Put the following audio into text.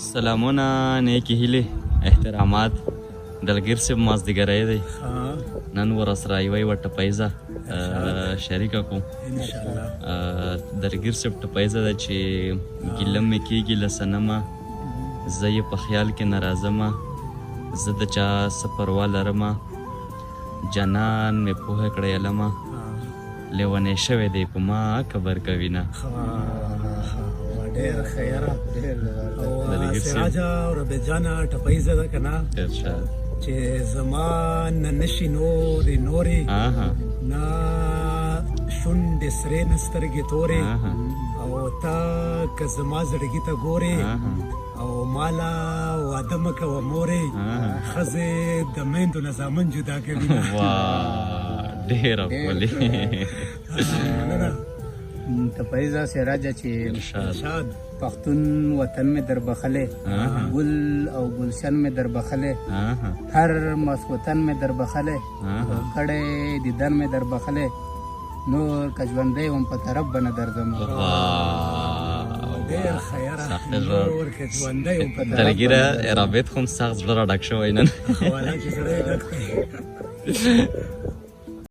سلامونه، نیکی هیلې، احترامات. دلګیر صاحب مازدیګری دی، نن ورسره یوه یوه ټپیزه شریکه کوم انشاءالله. دلګیر صاحب ټپیزه ده چې ګیله مې کېږي له صنمه، زه یې په خیال کې نه راځمه، زه د چا څه پروا لرمه، جانان مې پوهه کړی علمه، لیونی شوی دی په ما کبر کوي نه. ډېر ښه یاره. او سراجه او ربیع جانه ټپیزه ده که نه چې زما نه نشي نورې نورې، نه شونډې سرې نه سترګې تورې، او ته که زما زړګي ته ګورې او مالا واده مه کوه مورې، ښځې د میندو نه زامن جدا کوي. ډېره ښکلې ټپیزه سراجه چې پښتون وطن مې در بخلې، ګل او گلشن مې در بخلې، هر مسوطن مې در بخلې، کړی دیدن مې در بخلې، نور که ژوندی وم په طرف به نه درځم. ډېر ښه یاره. نور که ژوندی وم په طرف دلګیره رابط خو هم سخت زړه راډک شوی نن. حواله چې زړه یې ډک دی.